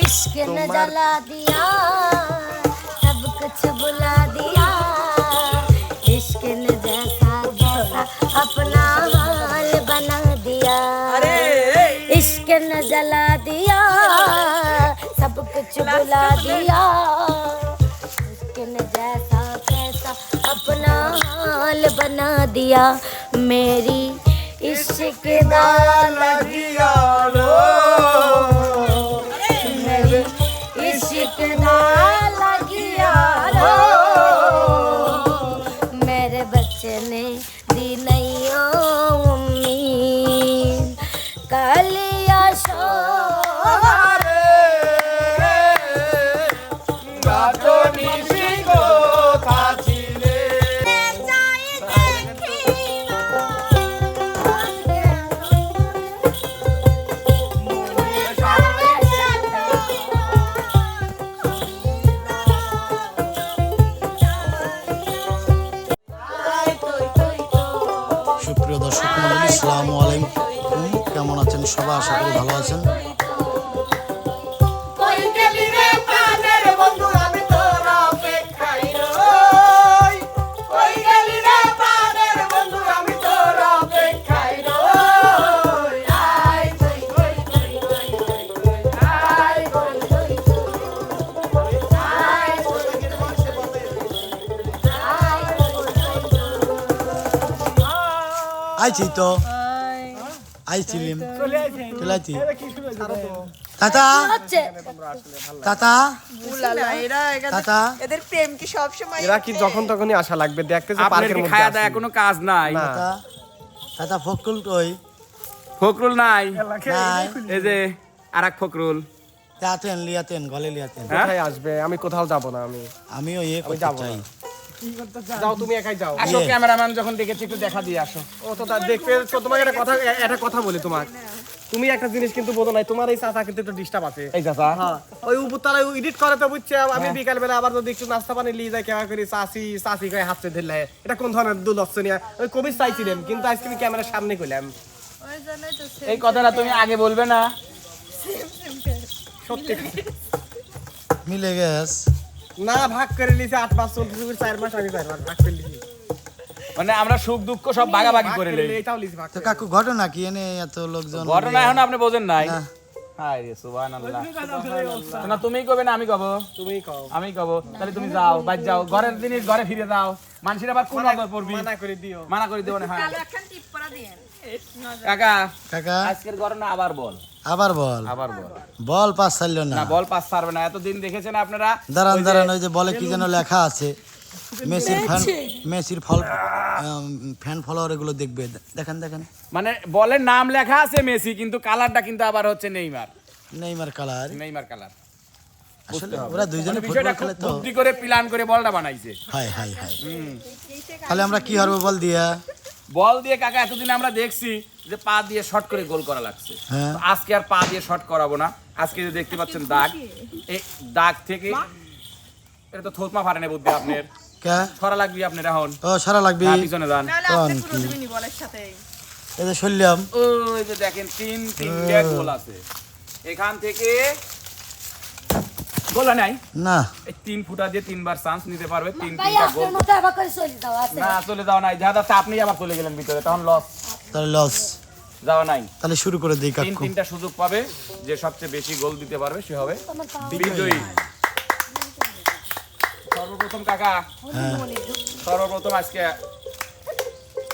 इश्क ने जला दिया सब कुछ बुला दिया इश्क ने जैसा जैसा अपना हाल बना दिया इश्क ने जला दिया सब कुछ बुला दिया इश्क ने जैसा जैसा अपना हाल बना दिया मेरी इश्क दा लगिया रो मेरी इश्क दा लगिया रो मेरे बच्चे ने दी नहीं उम्मीद कालिया शोरे गातो निशी को काचिले সুপ্রিয় দর্শক মণ্ডলী আসসালামু আলাইকুম কেমন আছেন সবাই আশা করি ভালো আছেন আইছি তো আইছিলিম চলে আইছি তাতা তাতা তাতা এদের প্রেম কি সব সময় এরা কি যখন তখনই আশা লাগবে দেখতে যে পার্কের মধ্যে খায়া দায়া কোনো কাজ নাই তাতা তাতা ফকুল কই ফকরুল নাই নাই এই যে আরেক ফকরুল তাতেন লিয়াতেন গলে লিয়াতেন কোথায় আসবে আমি কোথাও যাব না আমিও এ করতে যাবো চাই না। যাও তুমি একাই যাও আসো ক্যামেরাম্যান যখন দেখেছি একটু দেখা দিয়ে আসো ও তো দেখতে তো তোমাকে একটা কথা বলি তোমাকে তুমি একটা জিনিস কিন্তু বোঝো নাই তোমার এই চাচা কিন্তু একটু ডিস্টার্ব আছে এই চাচা হ্যাঁ ওই উপরতলায় এডিট করে তো বুঝছে আমি বিকাল বেলা আবার যদি একটু নাস্তা পানি নিয়ে যাই কেমন করে চাচি গায়ে হাতে ধরলে এটা কোন ধরনের দুলক্ষণীয় ওই কবি চাইছিলাম কিন্তু আজকে আমি ক্যামেরার সামনে কইলাম এই কথাটা তুমি আগে বলবে না সত্যি মিলে গেছ না ভাগ করে নিয়েছে 8 মাস চলতেছে 4 মাস আগে 4 মাস ভাগ করে নিয়েছি মানে আমরা সুখ দুঃখ সব ভাগাভাগি করে লই এটাও লিখি ভাগ তো কাকু ঘটনা কি এনে এত লোকজন ঘটনা এখন আপনি বোঝেন নাই না। হায় রে সুবহানাল্লাহ না তুমি কবে না আমি কব তুমিই কও আমি কব তাহলে তুমি যাও বাইরে যাও ঘরের জিনিস ঘরে ফিরে যাও মানুষের আবার কোন নজর পড়বি মানা করে দিও মানা করে দেব না হ্যাঁ এখন টিপ পরা দেন কাকা কাকা আজকের ঘটনা আবার বল আবার বল আবার বল বল পাস ছাড়লো না না বল পাস পারবে না এতদিন দেখেছেন আপনারা দাঁড়ান দাঁড়ান ওই যে বলে কি যেন লেখা আছে মেসির ফ্যান ফলোয়ার এগুলো দেখবে দেখেন দেখেন মানে বলের নাম লেখা আছে মেসি কিন্তু কালারটা কিন্তু আবার হচ্ছে নেইমার কালার নেইমার কালার আসলে ওরা দুইজনে বিষয়টা ফুটবল খুব খেলে তো বুদ্ধি করে প্ল্যান করে বলটা বানাইছে হাই হাই হাই তাহলে আমরা কি হারবো বল দিয়া বল দিয়ে কাকা এতদিন আমরা দেখছি যে পা দিয়ে শট করে গোল করা লাগছে হ্যাঁ। তো আজকে আর পা দিয়ে শট করাবো না আজকে যে দেখতে পাচ্ছেন দাগ এই দাগ থেকে এটা তো থোতমা ফাটে না বুদ্ধি আপনার কে ছড়া লাগবে আপনার এখন ও সারা লাগবে হ্যাঁ, পিছনে যান নাহলে কোন আপনি কি? পুরো দিবি বলের সাথে এই যে শুনলাম ওই যে দেখেন তিনটা গোল আছে এখান থেকে গোল নাই না এই 3 ফুটা দিয়ে 3 বার চান্স নিতে পারবে ভাই তিনটা আপনার গোল মতো আবার করে চলে যাও আছে না চলে যাও নাই যা যাচ্ছে আপনি আবার চলে গেলেন ভিতরে তখন লস তাহলে লস যাওয়া নাই তাহলে শুরু করে দিই কাকু তিনটা সুযোগ পাবে যে সবচেয়ে বেশি গোল দিতে পারবে সে হবে বিজয়ী সর্বপ্রথম কাকা সর্বপ্রথম আজকে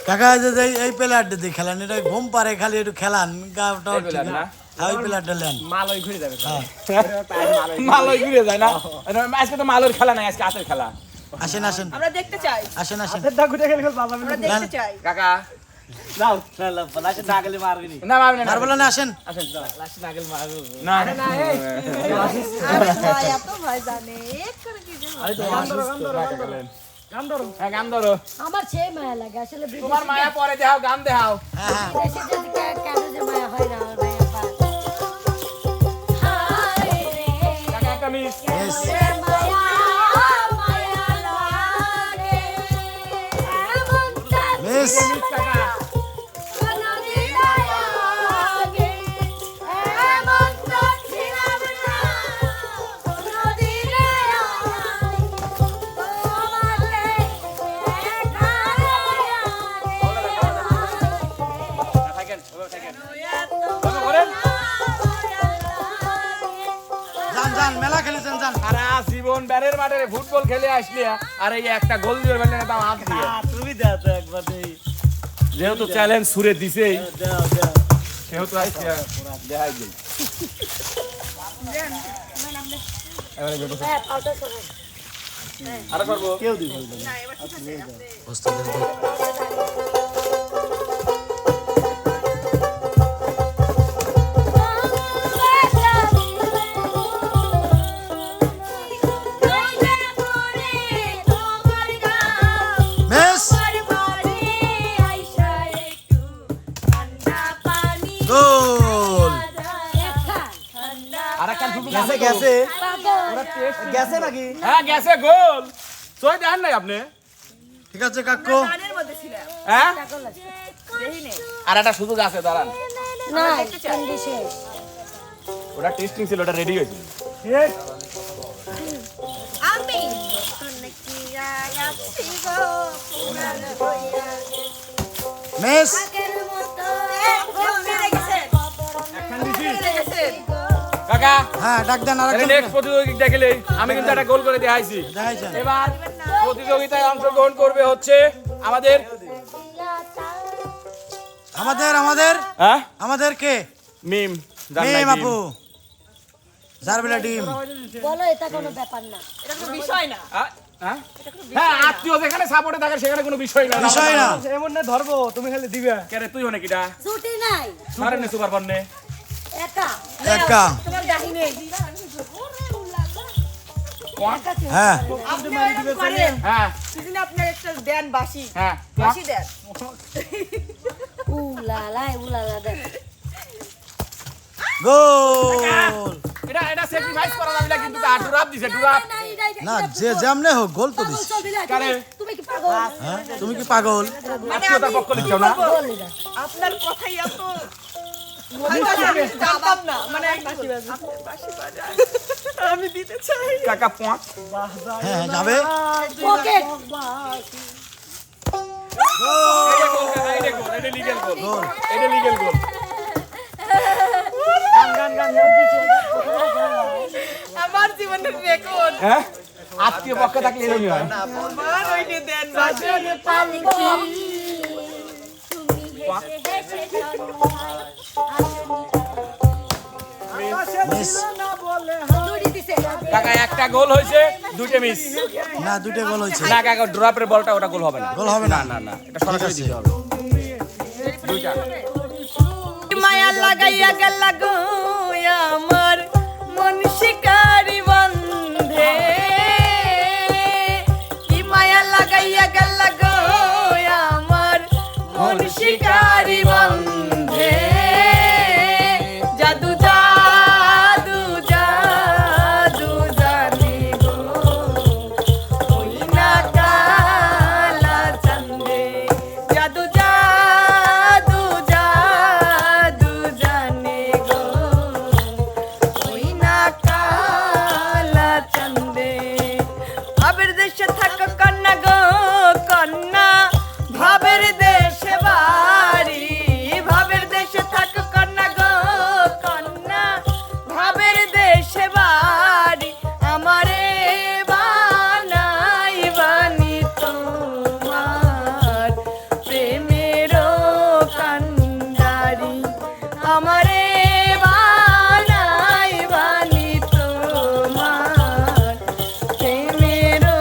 কাকা এই যে এই প্লেয়ারটা দিয়ে খেলান এটা ঘুম পারে খালি একটু খেলান গাটাও এই player না? ওই প্লেয়ারটা লেন মালই ঘুরে যাবে হ্যাঁ মালই ঘুরে যায় না আজকে তো মালের খেলা নাই আজকে হাতের খেলা আসেন আসেন আমরা দেখতে চাই আসেন আসেন দা ঘুরে গেলে বাবা আমরা দেখতে চাই কাকা যাও লাস্ট নাগলে মারবি না মারবে না আর বলেন আসেন আসেন লাস্ট নাগল মারবো না ভাই এত ভয় জানে এক করে কি যে হ্যাঁ, গান ধরো আমার সেই মায়া লাগে আসলে তোমার মায়া পরে দেখাও গান দেখাও হ্যাঁ হ্যাঁ বিদেশে যদি কেন যে মায়া হয় না আমার ভাই আপা হায় রে কাকা একটা মিস Yes. মায়া মায়া লাগে এমনটা মিস কাকা কোনদিন আগে এমনটা ছিলাম না যান মেলা খেলেছেন যান। সারা জীবন ব্যারের মাঠে ফুটবল খেলে আসলি আর এই একটা গোল দিয়ে ফেললে না, তাও হাত দিয়ে। তুমি দাও তো একবার দেই। যেহেতু চ্যালেঞ্জ সুরে দিছেই দাও দাও। সেহেতু আজকে দেখাই দিই। হ্যাঁ পাউটা করে আরো করবো। কেউ দিবে না। না এবার ঠিক আছে আপনি ওস্তাদের গোল। মিস গোল। আর একটা ঢুকু গেছে গেছে পাগল গেছে নাকি? হ্যাঁ গেছে গোল। সই দেন নাই আপনি? ঠিক আছে কাকু। গানের মধ্যে ছিলাম হ্যাঁ দেখি নে আর একটা সুযোগ আছে, দাঁড়ান। না হিন্দি শেষ ওটা টেস্টিং ছিল, ওটা রেডি হয়েছিল। আমি নতুন কি আছি গো পুরান হইয়া মিস আগের মতো ফিরে গেছেন ফিরে গেছেন কাকা হ্যাঁ ডাক দেন আরেকজন। নেক্সট প্রতিযোগিতা খেলে আমি কিন্তু একটা গোল করে দেখাইছি। দেখাইছেন। এবার প্রতিযোগিতায় অংশগ্রহণ করবে হচ্ছে আমাদের আমাদের হ্যাঁ আমাদের কে? মিম মিম আপু। জারবেলা ডিম। বলো এটা কোনো ব্যাপার না এটা কোনো বিষয় না হ্যাঁ আত্মীয় যেখানে সাপোর্টে থাকে সেখানে কোনো বিষয় না। বিষয় না। এমন না ধরবো তুমি খালি দিবে। কেরে তুই হনে কিটা ছুটি নাই সারে নে সুপার পান্নে একা একা। তোমার দাহি নেই হ্যাঁ করেন হ্যাঁ সেদিন আপনার একটা দেন বাসি হ্যাঁ বাসি দেন উলালা দেখ গোল। এটা স্যাক্রিফাইস করা যাবে না, কিন্তু ডুরাপ দিছে ডুরাপ। না যে যেমনে হোক গোল তো দিস। কারে? তুমি কি পাগল হ্যাঁ তুমি কি পাগল? আত্মীয়তার পক্ষ নিচ্ছ না? বল এটা আপনার কথাই এত জানতাম না মানে বাসি বাজায় আমি দিতে চাই কাকা পয়েন্ট হ্যাঁ হ্যাঁ যাবে। পকেট এটা গোল কাকা, এটা গোল, এটা লিগ্যাল গোল। গোল। এটা লিগ্যাল গোল। আমার জীবনের রেকর্ড হ্যাঁ আত্মীয় পক্ষে থাকলে এরকমই হয়। আমার ওইটা দেন বাসি মিস। দড়ি দিছে কাকা একটা গোল হয়েছে, দুইটা মিস। না দুটো গোল হয়েছে। না কাকা ড্রপের বলটা ওটা গোল হবে না। গোল হবে না। না না এটা সরাসরি দিতে হবে। দুইটা মায়া লাগাইয়া গেল গো আমার মন শিকারি বন্ধে কি মায়া লাগাইয়া গেল গো আমার মন শিকারি বন্ধে জাদু জাদু জাদু জানি গো ওই না কালা চন্দে জাদু জাদু জাদু জানে গো ওই না কালা চন্দে ভাবের দেশে থাকো কন্যা গো কন্যা ভাবের দেশে বাড়ি ভাবের দেশে থাকো কন্যা গো কন্যা ভাবের দেশে বাড়ি আমারে বানাই বানি তোমার প্রেমেরও কান্ডারি আমারে বানাই বানি তোমার প্রেমেরও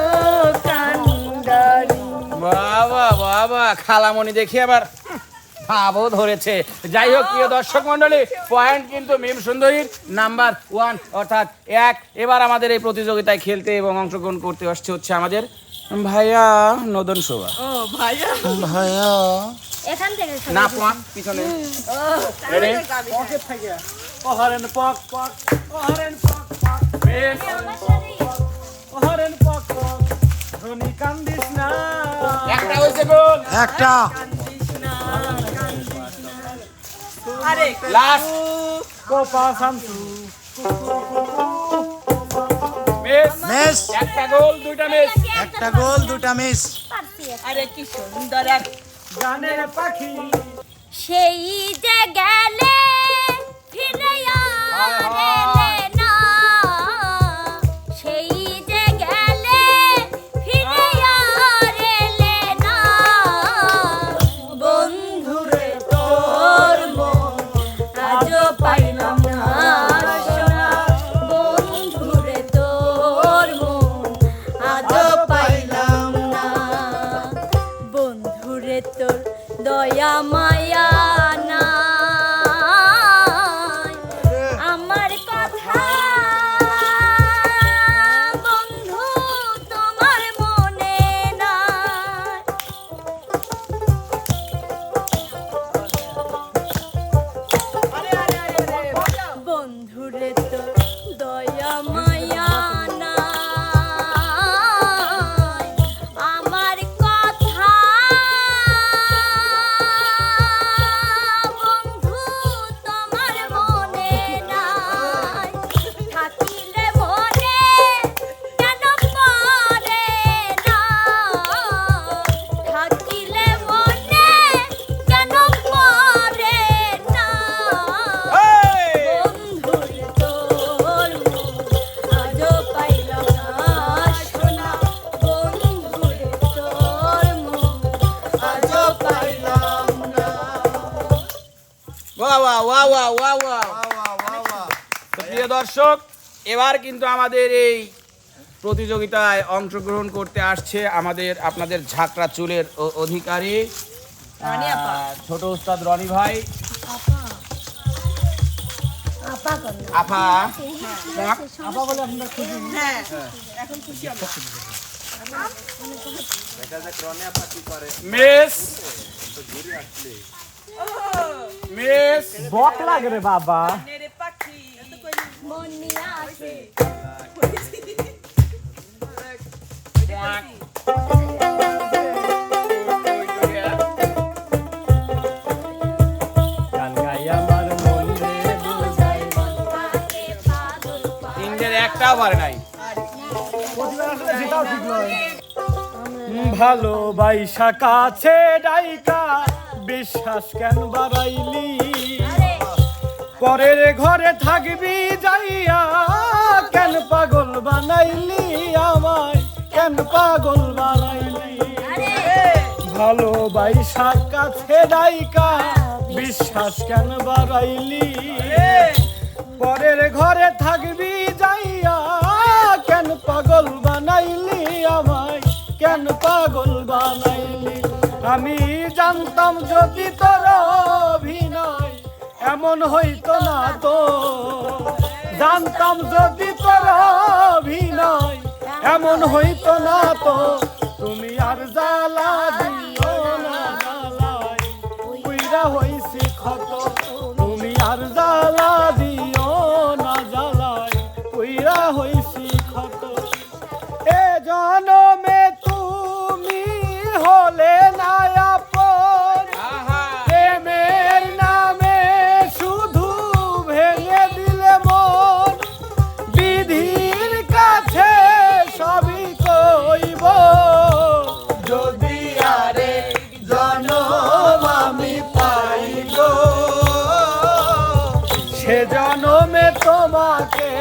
কান্ডারি বাবা বাবা খালামণি দেখি আবার ভাবও ধরেছে। যাই হোক প্রিয় দর্শক মন্ডলী, পয়েন্ট কিন্তু মিম সুন্দরীর নাম্বার 1 অর্থাৎ 1। এবার আমাদের এই প্রতিযোগিতায় খেলতে এবং অংশগ্রহণ করতে আসছে হচ্ছে আমাদের ভাইয়া নদন শোভা। ও ভাইয়া ভাইয়া এখান থেকে না পয়েন্ট পিছনে রেডি ওহরেন পক পক ওহরেন পক পক ওহরেন পক পক ধনি কান্দিস না। একটা হয়েছে গোল। একটা। আরে last Copa Shantu miss. Miss. একটা গোল দুইটা মিস। একটা গোল দুটা মিস। আরে কি সুন্দর এক গানের পাখি সেই যে গেলে ফিরে আর এলে না তো প্রিয় দর্শক, এবার কিন্তু আমাদের এই প্রতিযোগিতায় অংশগ্রহণ করতে আসছে আপনাদের ঝাঁকড়া চুলের অধিকারী ছোট উস্তাদ রনি ভাই। আপা হ্যাঁ এখন খুশি আমরা। মিস বক লাগে রে বাবা। রে পাখি মন নিয়ে আসে গান গাই আমার মন রে বুঝাই। তিনটের একটাও পারে নাই। ভালোবাসা কাছে ডাইকা বিশ্বাস কেন বাড়াইলি, পরের ঘরে থাকবি যাইয়া কেন পাগল বানাইলি আমায়, কেন পাগল বানাইলি। ভালোবাসা কাছে ডাইকা বিশ্বাস কেন বাড়াইলি, পরের ঘরে থাকবি যাইয়া কেন পাগল বানাইলি আমায়, কেন পাগল বানাইলি। আমি জানতাম যদি তোর অভিনয় এমন হইতো না তো, জানতাম যদি তোর অভিনয় এমন হইতো না তো, তুমি আর জ্বালা দিও না জ্বালাই পুইরা হইছি ক্ষত, তুমি আর জ্বালা দিও না জ্বালাই পুইরা হইছি ক্ষত। এ জনমে তুমি হলে না আপন, প্রেমের নামে শুধু ভেঙে দিলে মন, বিধির কাছে সবই কইব যদি আরে জনম আমি পাই গো, সে জনমে তোমাকে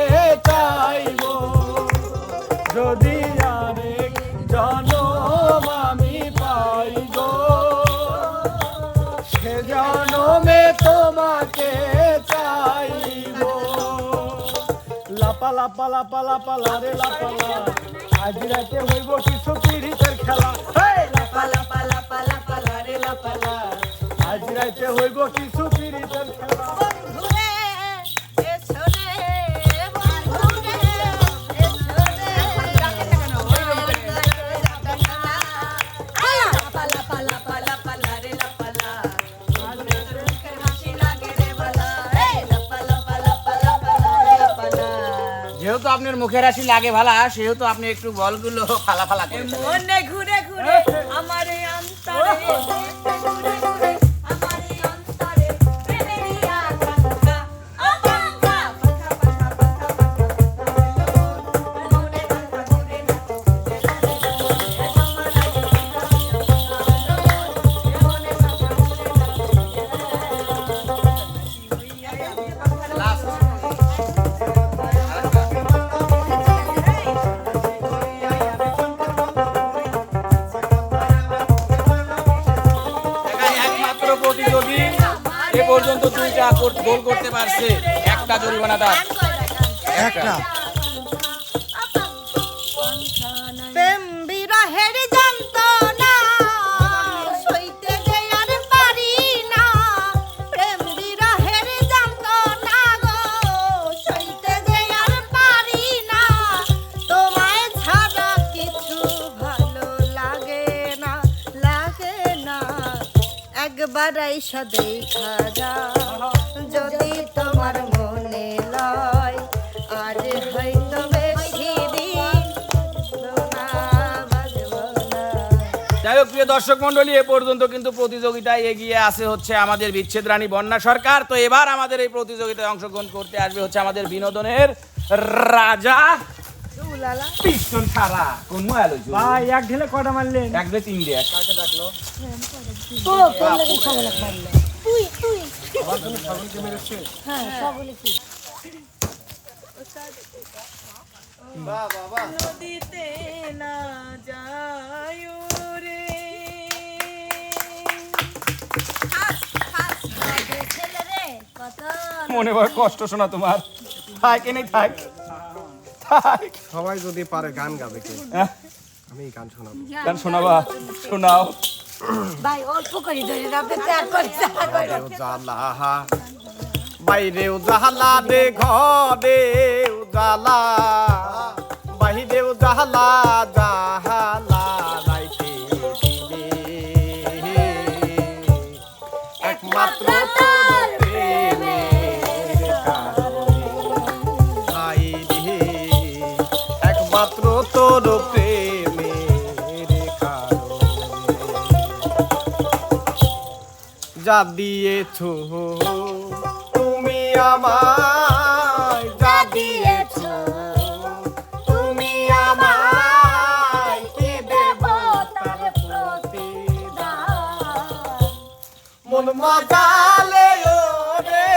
চাইব, যদি আরেক জনম আমি পাই গো, সে জনমে তোমাকে চাইব। লাপা লাপা লাপা লাপা লারে লাপালা, আজ রাতে হইব কিছু পিড়িতের খেলা। লাপা লাপা লাপা লাপা লারে লাপালা, আজ রাতে হইব কিছু পিড়িতের খেলা। যেহেতু আপনার মুখের হাসি লাগে ভালা, সেহেতু আপনি একটু বলগুলো ফালা ফালা করেন। মনে ঘুরে ঘুরে আমার অন্তরে ঘুরে ঘুরে আমার অন্তরে প্রেমেরই আকাঙ্ক্ষা আকাঙ্ক্ষা পাখা পাখা পাখা পাখা মনে পাখা ঘুরে না একমাত্র প্রতিযোগী এ পর্যন্ত 2টা গোল করতে পারছে, একটা জরিমানা দাও। একটা প্রেম বিরহের যন্ত্রণা সইতে যে আর পারি না, প্রেম বিরহের যন্ত্রণা গো সইতে যে আর পারি না, তোমায় ছাড়া কিছু ভালো লাগে না, লাগে না। একবার আইসা দেখা যাও যদি তোমার মনে লয়, আর হয়তো বেশি দিন না বাজব না। যাই হোক প্রিয় দর্শক মন্ডলী, এ পর্যন্ত কিন্তু প্রতিযোগিতায় এগিয়ে আসে হচ্ছে আমাদের বিচ্ছেদ রানী বন্যা সরকার। তো এবার আমাদের এই প্রতিযোগিতায় অংশগ্রহণ করতে আসবে হচ্ছে আমাদের বিনোদনের রাজা পিস্টন ছাড়া কোন মোয়াল হইছে ভাই এক ঢেলে কয়টা মারলেন? এক দুই তিন দিয়ে কাকে ডাকলো? তো তোর লাগে সবাই মারলে তুই তুই আমার জন্য ছাগলকে মেরেছে। হ্যাঁ সবগুলো কি বাহ বাহ বাহ। নদীতে না যায় রে ছেলে রে মনে বড় কষ্ট শোনা তোমার, থাক এনেই থাক থাক। সবাই যদি পারে গান গাবে কে? হ্যাঁ? আমি গান শোনাবো। গান শোনাবা, শোনাও। ভাই অল্প করে ধরে রাখবে ত্যাগ করে উজালা বাইরে উজালা দে ঘরে উজালা বাহিরে উজালা জাহালা রাইতে দিলে একমাত্র তোর প্রেমের কারণে ভাই রে একমাত্র তোর প্রেমের কারণে যা দিয়েছো তুমি আমায়, যা দিয়েছো তুমি আমায়, কি দেব তার প্রতিদান? মন মজালে ও রে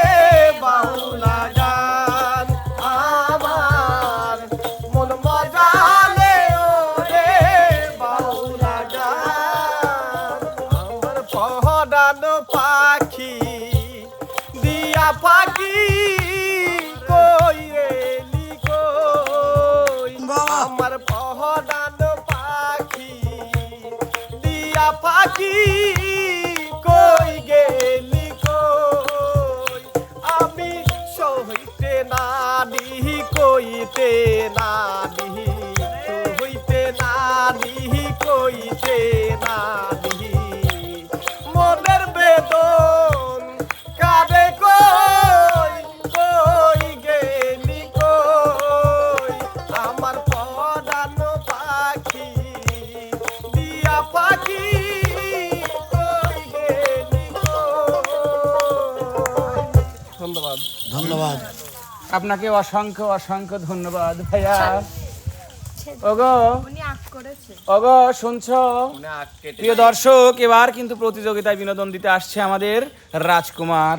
বাউলা গান আমার, মন মজালে ও রে বাউলা গান আমার পহরানো পাখি দিয়া পাখি কই রে কই আমার পহরানো পাখি দিয়া পাখি কই গেলি কই আমি সইতে না দিহি কইতে না দিহি সইতে না দিহি কইতে না দিহি মনের বেদন কাঁদে কই কই গেলি কই আমার পরানো পাখি দিয়া পাখি কই গেলি কই। ধন্যবাদ। ধন্যবাদ। আপনাকে অসংখ্য অসংখ্য ধন্যবাদ ভাইয়া। ওগো ওগো শুনছো প্রিয় দর্শক, এবার কিন্তু প্রতিযোগিতায় বিনোদন দিতে আসছে আমাদের রাজকুমার।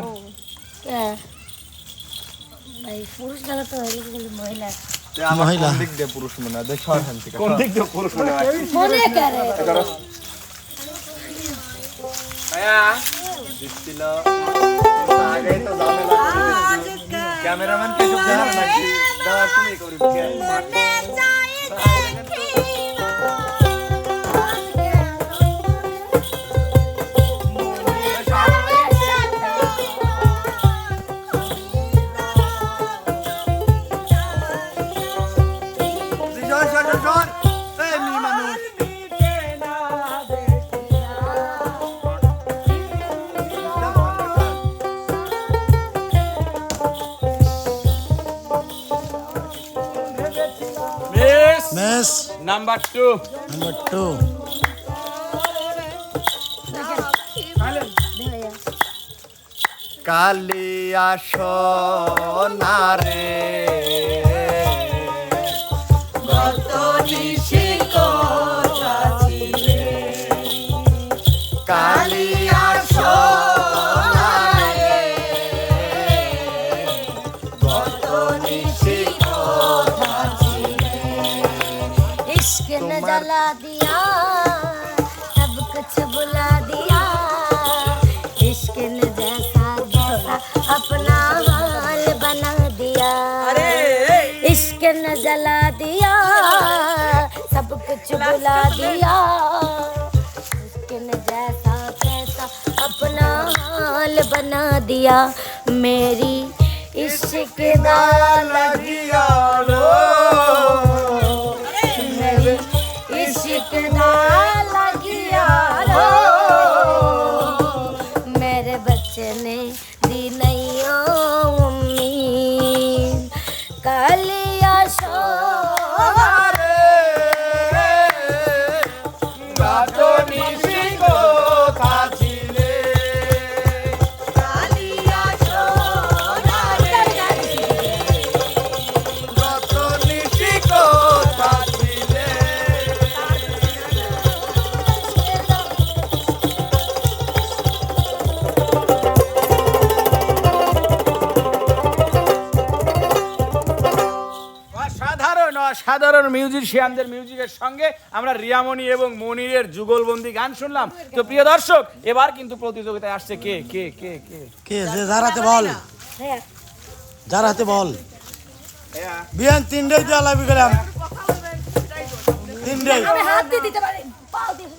ভাই পুরুষ খেলা তো হয়ে গেছে কিন্তু মহিলা মহিলা দিক দিয়ে পুরুষ মনে হয় দেখো এখান থেকে কোন দিক দিয়ে পুরুষ মনে হয়? মনে করে ভাইয়া দিচ্ছিল আগে তো ঝামেলা ক্যামেরাম্যান কিছু দেখার নাকি দাও তুমি করি মেস নাম্বার 2। নাম্বার 2 কালিয়া সোনারে কত নিশি কথা ছিলে কালিয়া সোনারে কত নিশি কথা ছিলে इश्क ने जला दिया सब कुछ बुला दिया इश्क ने जैसा जैसा अपना हाल बना दिया इश्क ने जला दिया सब कुछ बुला दिया इश्क ने जैसा कैसा अपना हाल बना दिया मेरी इश्क दा लगिया मेरी इश्क दा लगिया मेरे बच्चे ने दी नहीं उम्मीद कालिया सोनारे কত নিশি কথা ছিলে कालिया सोनारे কত নিশি কথা ছিলে অসাধারণ অসাধারণ মিউজিশিয়ানদের মিউজিকের সঙ্গে আমরা রিয়ামণি এবং মনিরের যুগলবন্দি গান শুনলাম। তো প্রিয় দর্শক, এবার কিন্তু প্রতিযোগিতায় আসছে কে কে কে কে কে যে দাঁড়াতে বল। হ্যাঁ যার হাতে বল বিয়ান 3টাই দেওয়া লাগবে গেলাম 3টাই আমি হাত দিয়ে দিতে পারি পাও দিয়ে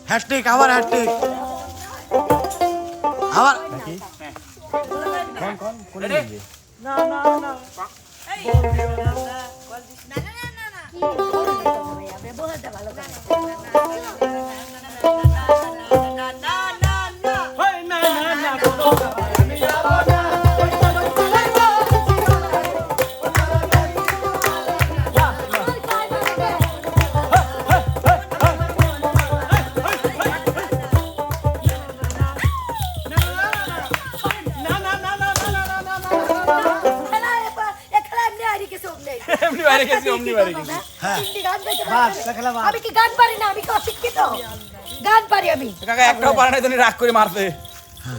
হ্যাশট্যাগ আবার হ্যাশট্যাগ আবার ব্যবহারটা ভালো করে ওই না না না কোনো ব্যাপার আমি যাব না এমনি বাইরে গেছি অমনি বাইরে গেছি আমি কি গান পারি না আমি কি অশিক্ষিত গান পারি আমি কাকা একটাও পারে না তুমি রাগ করে মারতে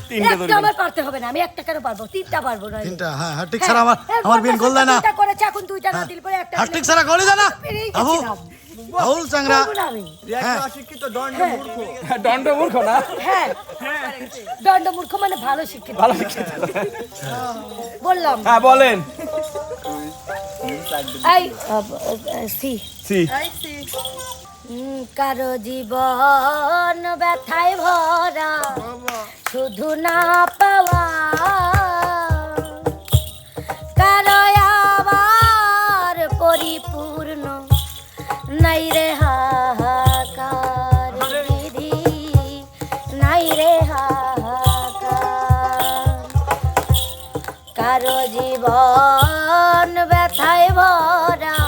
3টে ধরে একটা আমার পারতে হবে না আমি একটা কেন পারবো 3টা পারবো না 3টা হ্যাঁ হ্যাট্রিক ছাড়া আমার বিয়ান গোল দেয় না দুইটা করেছে এখন দুইটা না দিল পরে একটা হ্যাট্রিক ছাড়া গোলই দেয় না বাবু রাহুল চাংরা পারবো না আমি হ্যাঁ অশিক্ষিত দণ্ড মূর্খ দণ্ড মূর্খ না হ্যাঁ দণ্ড মূর্খ মানে ভালো শিক্ষিত ভালো শিক্ষিত বললাম হ্যাঁ বলেন এই সি সি কারো জীবন ব্যথায় ভরা শুধু না পাওয়া কারো আবার পরিপূর্ণ নাই রে হাহাকার বিধি নাই রে হাহাকার কারো জীবন ব্যথায় ভরা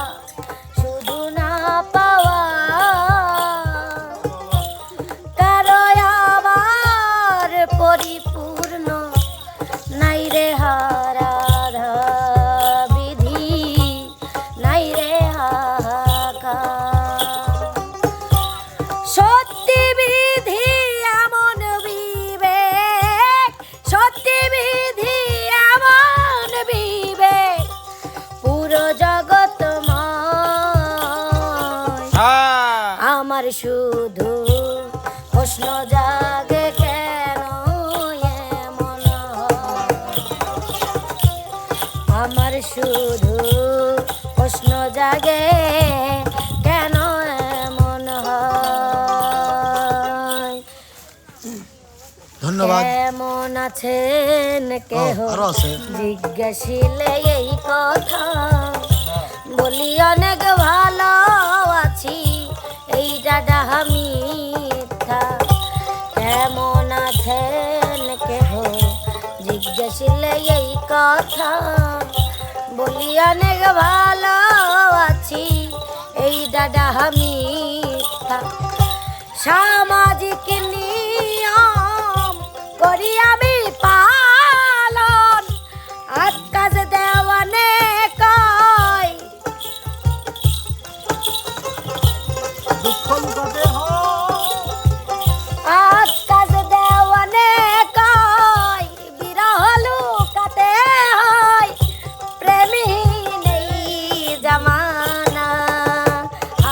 শুধু না পাওয়া কারো আবার পরিপূর্ণ নাই রে হারাধা বিধি নাই রে হাহাকার সত্যি বিধি এমন বিবেক সত্যি বিধি এমন বিবেক পুরো জগৎময় আমার শুধু প্রশ্ন জাগে কেন এমন হয়? আমার শুধু প্রশ্ন জাগে কেন এমন হয় ধন্যবাদ কেমন আছেন কেহ আরো আছে জিজ্ঞাসিলে এই কথা বলি অনেক ভালো আছি এই দাদা মিথ্যা কেমন আছেন কেহ জিজ্ঞাসিলে এই কথা বলি অনেক ভালো আছি এই দাদা মিথ্যা সামাজিক নিয়ম করি আমি পালন আকাশ দেওয়ানে কয় দুঃখ লুকাতে হয় আকাশ দেওয়ানে কয় বিরহ লুকাতে হয় প্রেমী নেই জামানা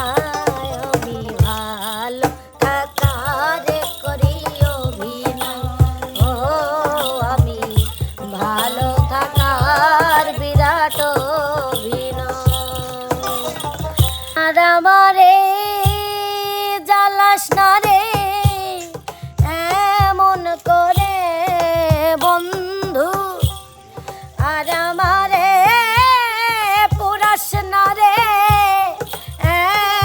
আয় আমি ভালো থাকার করি অভিনয় ও আমি ভালো থাকার বিরাট অভিনয় আর আমারে জ্বালাস না রে এমন করে বন্ধু আর আমারে পুরাস না রে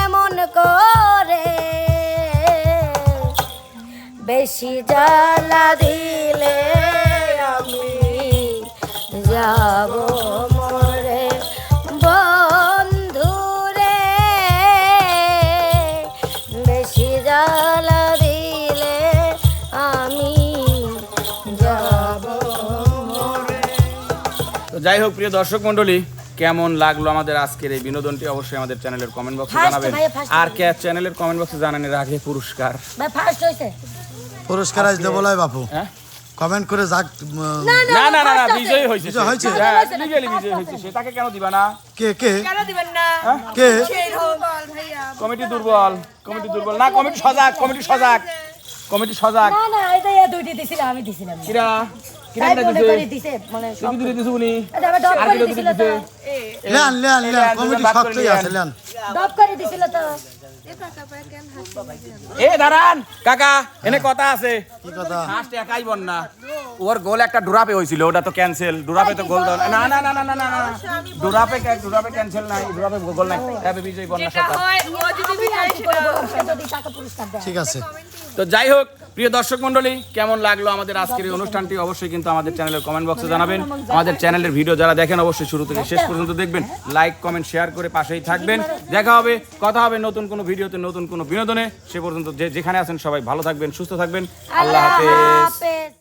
এমন করে বেশি জ্বালা দিলে আমি যাব মরে বন্ধু রে বেশি জ্বালা দিলে আমি যাব মরে তো যাই হোক প্রিয় দর্শক মণ্ডলী কেমন লাগলো আমাদের আজকের এই বিনোদনটি অবশ্যই আমাদের চ্যানেলের কমেন্ট বক্সে First জানাবেন ভাইয়া, first আর কে চ্যানেলের কমেন্ট বক্সে জানানোর আগে পুরস্কার ভাই ফার্স্ট হইছে পুরস্কার আজ দেবো লাই বাপু হ্যাঁ কমেন্ট করে যাক না না না না বিজয়ী হয়েছে বিজয় হয়েছে? হ্যাঁ লিগ্যালি বিজয়ী হয়েছে সে তাকে কেন দিবা না কে কে কেন দিবেন না কে সেই দুর্বল ভাইয়া কমিটি দুর্বল না কমিটি সজাগ না না এটা দুইটি দিছিলাম আমি দিছিলাম না। কিরা কিনা তাই মনে দিছে করে দিছে মানে কি দিতে দিছে উনি এটা আবার ডব আর করে কি দিছিল দিতে তো lane lane lane lane, committee বাদ করে শক্তই লেন। আছে লেন ডব করে দিছিল তো এ দাঁড়ান কাকা এনে কথা আছে কি কথা ফার্স্ট একাই বল না ওর গোল একটা ডুরাপে হয়েছিল ওটা তো ক্যান্সেল ডুরাপে তো গোল দাও না না না না না না না ডুরাপে ক্যান্সেল নাই ডুরাপে গোল নাই তবে বিজয় বন্যা যেটা সরকার হয় ও যদি আমি আর কি করে বললাম সে যদি টাকা পুরস্কার দেয় ঠিক আছে তো যাই হোক প্রিয় দর্শক মণ্ডলী কেমন লাগলো আমাদের আজকের এই অনুষ্ঠানটি অবশ্যই কিন্তু আমাদের চ্যানেলের কমেন্ট বক্সে জানাবেন আমাদের চ্যানেলের ভিডিও যারা দেখেন অবশ্যই শুরু থেকে শেষ পর্যন্ত দেখবেন লাইক কমেন্ট শেয়ার করে পাশেই থাকবেন দেখা হবে কথা হবে নতুন কোনো ভিডিওতে নতুন কোনো বিনোদনে সে পর্যন্ত যেখানে আছেন সবাই ভালো থাকবেন সুস্থ থাকবেন আল্লাহ হাফেজ হাফেজ